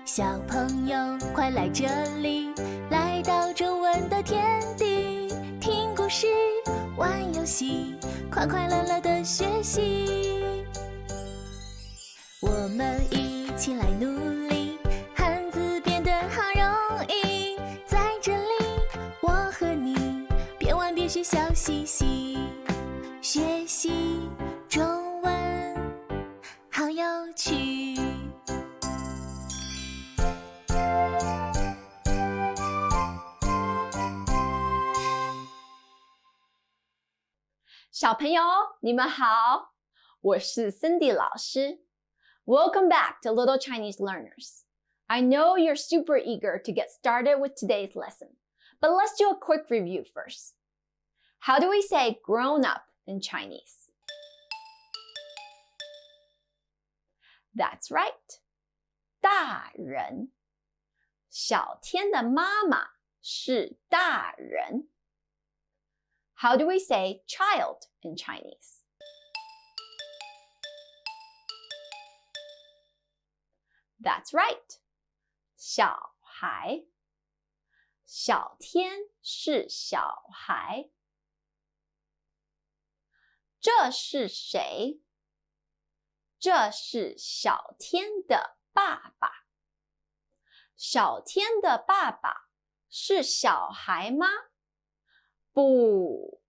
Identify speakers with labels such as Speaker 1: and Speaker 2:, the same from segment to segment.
Speaker 1: 小朋友，快来这里，来到中文的天地，听故事，玩游戏，快快乐乐的学习。我们一起来努力，汉字变得好容易。在这里，我和你，边玩边学，笑嘻嘻。学习中文，好有趣。
Speaker 2: 小朋友，你们好，我是 Cindy 老师。Welcome back to Little Chinese Learners. I know you're super eager to get started with today's lesson, but let's do a quick review first. How do we say grown up in Chinese? That's right. 大人。小天的妈妈是大人。How do we say child in Chinese? That's right. 小孩。小天是小孩。这是谁？这是小天的爸爸。小天的爸爸是小孩吗？不，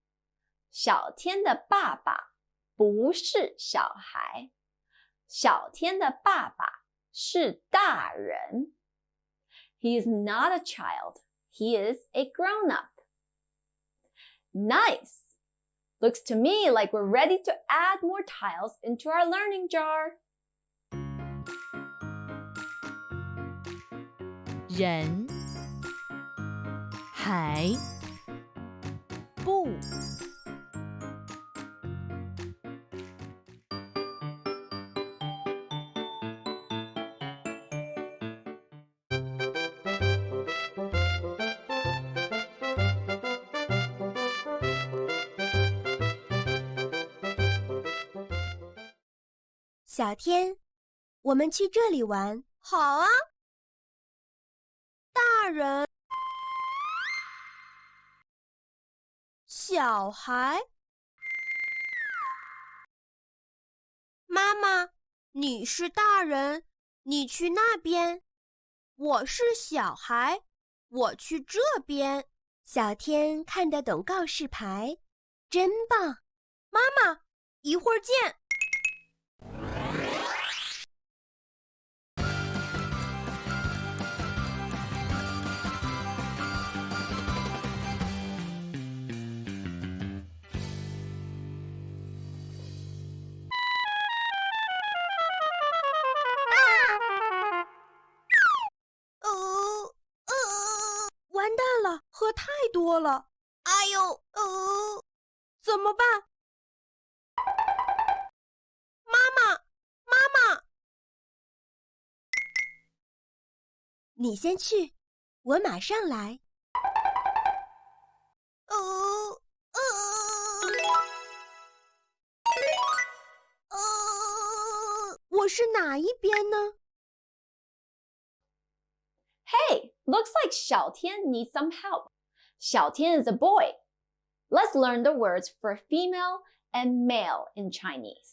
Speaker 2: 小天的爸爸不是小孩，小天的爸爸是大人。He is not a child. He is a grown-up. Nice! Looks to me like we're ready to add more tiles into our learning jar.
Speaker 1: 人海不
Speaker 3: 小天，我们去这里玩。好啊。大人，小孩，妈妈，你是大人，你去那边；我是小孩，我去这边。小天看得懂告示牌，真棒！妈妈，一会儿见。完蛋了，喝太多了。哎呦，怎么办？妈妈，妈妈，你先去，我马上来。我是哪一边呢？
Speaker 2: Hey, looks like 小天 needs some help. 小天 is a boy. Let's learn the words for female and male in Chinese.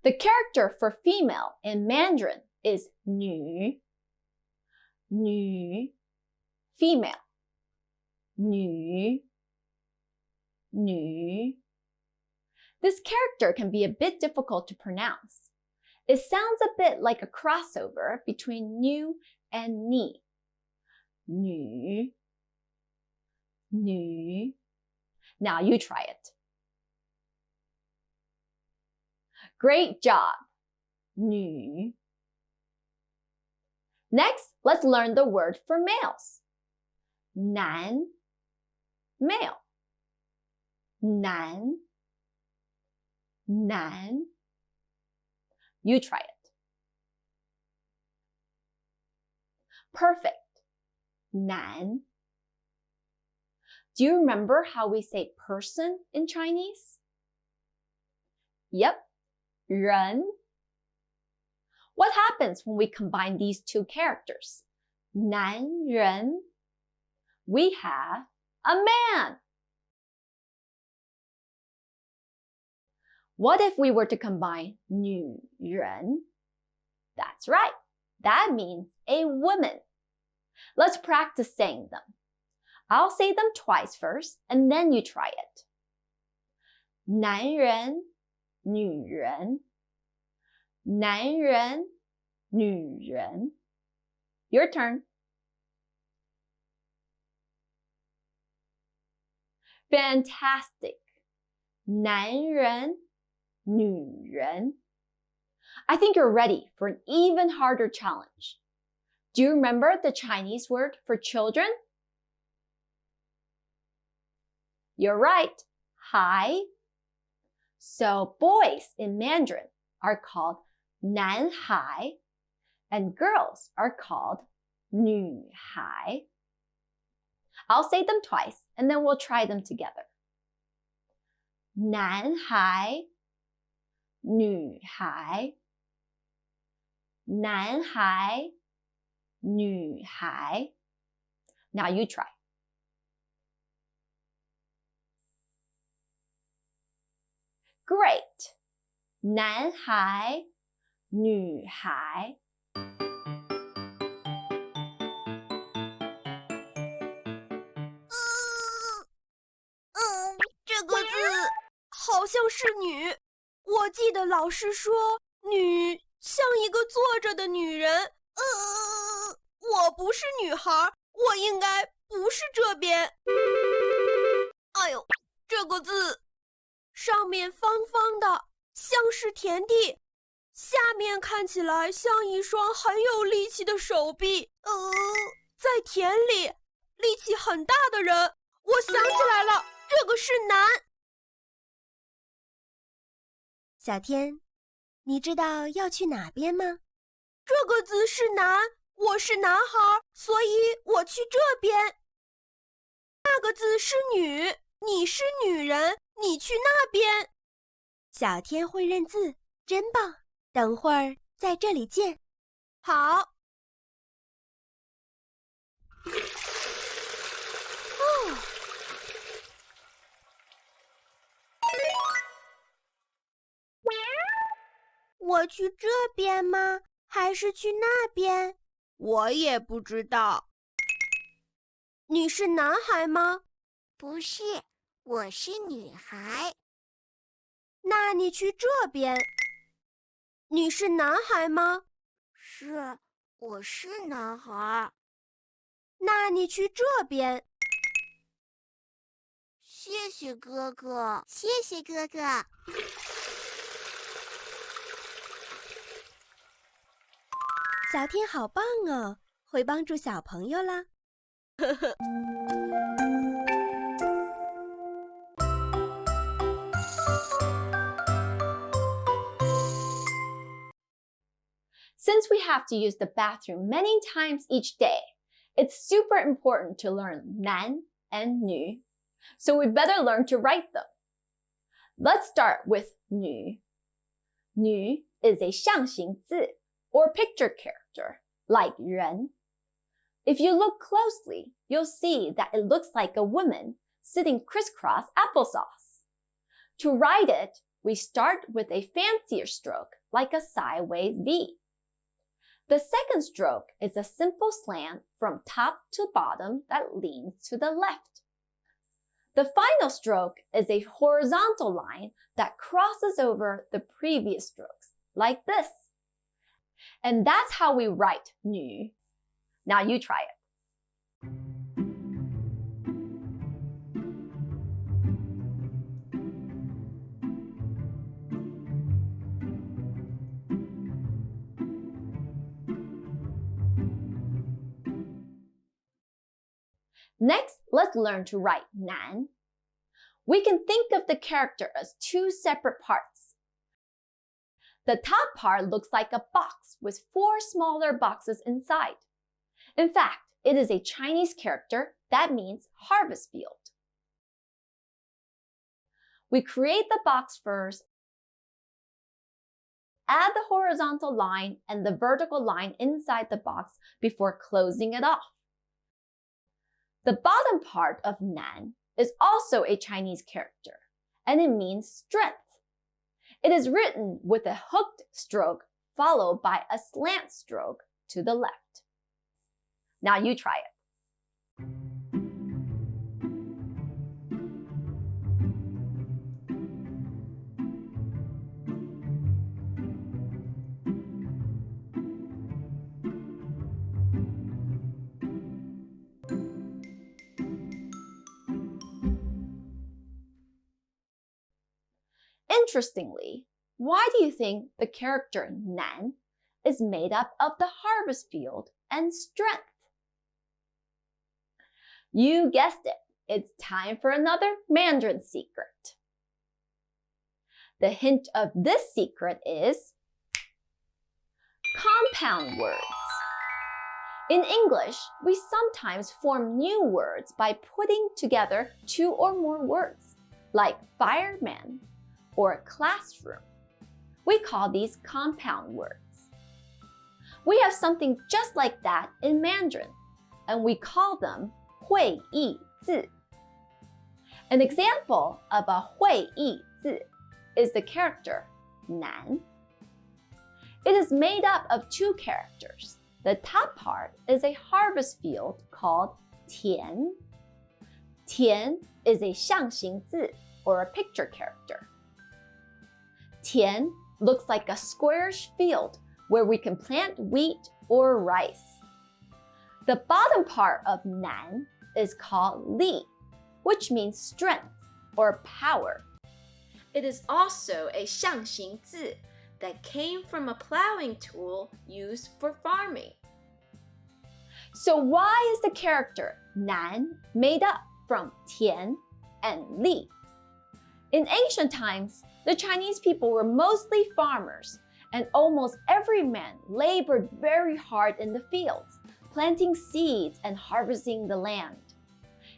Speaker 2: The character for female in Mandarin is 女. 女 female. 女 女. This character can be a bit difficult to pronounce. It sounds a bit like a crossover between nu and ni. 女 女. Now you try it. Great job. 女. Next, let's learn the word for males. 男 male. 男 男. You try it. perfect, 男. Do you remember how we say person in Chinese? Yep, 人. What happens when we combine these two characters? 男人. We have a man. What if we were to combine 女人? That's right. That means a woman. Let's practice saying them. I'll say them twice first, and then you try it. 男人,女人. 男人,女人. Your turn. Fantastic. 男人,女人. I think you're ready for an even harder challenge. Do you remember the Chinese word for children? You're right, 孩. So boys in Mandarin are called 男孩 and girls are called 女孩. I'll say them twice and then we'll try them together. 男孩,女孩,男孩,女孩. Now you try. Great. 男孩,女孩.
Speaker 3: 这个字好像是女。我记得老师说女像一个坐着的女人。我不是女孩，我应该不是这边。哎呦，这个字上面方方的，像是田地，下面看起来像一双很有力气的手臂。在田里，力气很大的人。我想起来了，这个是男。小天，你知道要去哪边吗？这个字是男，我是男孩，所以我去这边。那个字是女，你是女人，你去那边。小天会认字，真棒！等会儿在这里见。好。我去这边吗？还是去那边？我也不知道。你是男孩吗？
Speaker 1: 不是，我是女孩。
Speaker 3: 那你去这边。你是男孩吗？
Speaker 1: 是，我是男孩。
Speaker 3: 那你去这边。
Speaker 1: 谢谢哥哥，谢谢哥哥。
Speaker 3: 小天好棒哦，会帮助小朋友啦。
Speaker 2: Since we have to use the bathroom many times each day, it's super important to learn 男 and 女, so we better learn to write them. Let's start with 女. 女 is a 象形字, or picture character, like 人. If you look closely, you'll see that it looks like a woman sitting crisscross applesauce. To write it, we start with a fancier stroke, like a sideways V. The second stroke is a simple slant from top to bottom that leans to the left. The final stroke is a horizontal line that crosses over the previous strokes, like this. And that's how we write 女. Now you try it. Next, let's learn to write 男. We can think of the character as two separate parts. The top part looks like a box with 4 smaller boxes inside. In fact, it is a Chinese character that means harvest field. We create the box first, add the horizontal line and the vertical line inside the box before closing it off. The bottom part of nan is also a Chinese character, and it means strength. It is written with a hooked stroke followed by a slant stroke to the left. Now you try it. Interestingly, why do you think the character nan is made up of the harvest field and strength? You guessed it. It's time for another Mandarin secret. The hint of this secret is compound words. In English, we sometimes form new words by putting together two or more words, like fireman or classroom. We call these compound words. We have something just like that in Mandarin, and we call them 会意字. An example of a 会意字 is the character nan. It is made up of two characters. The top part is a harvest field called 田. 田 is a 象形字, or a picture character. 田 looks like a squarish field where we can plant wheat or rice. The bottom part of nan is called li, which means strength or power.
Speaker 3: It is also a 象形字 that came from a plowing tool used for farming.
Speaker 2: So why is the character nan made up from 田 and li? In ancient times, the Chinese people were mostly farmers, and almost every man labored very hard in the fields, planting seeds and harvesting the land.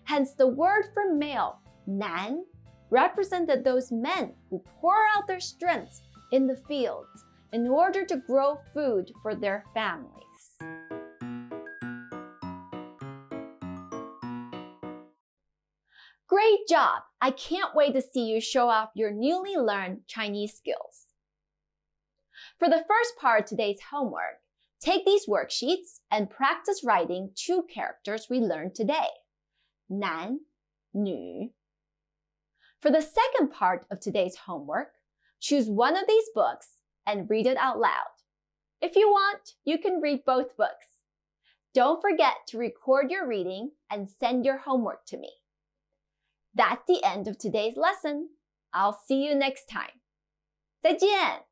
Speaker 2: Hence, the word for male, nan, represented those men who pour out their strength in the fields in order to grow food for their families. Great job! I can't wait to see you show off your newly learned Chinese skills. For the first part of today's homework, take these worksheets and practice writing two characters we learned today, nan, nu. For the second part of today's homework, choose one of these books and read it out loud. If you want, you can read both books. Don't forget to record your reading and send your homework to me. That's the end of today's lesson. I'll see you next time. 再见!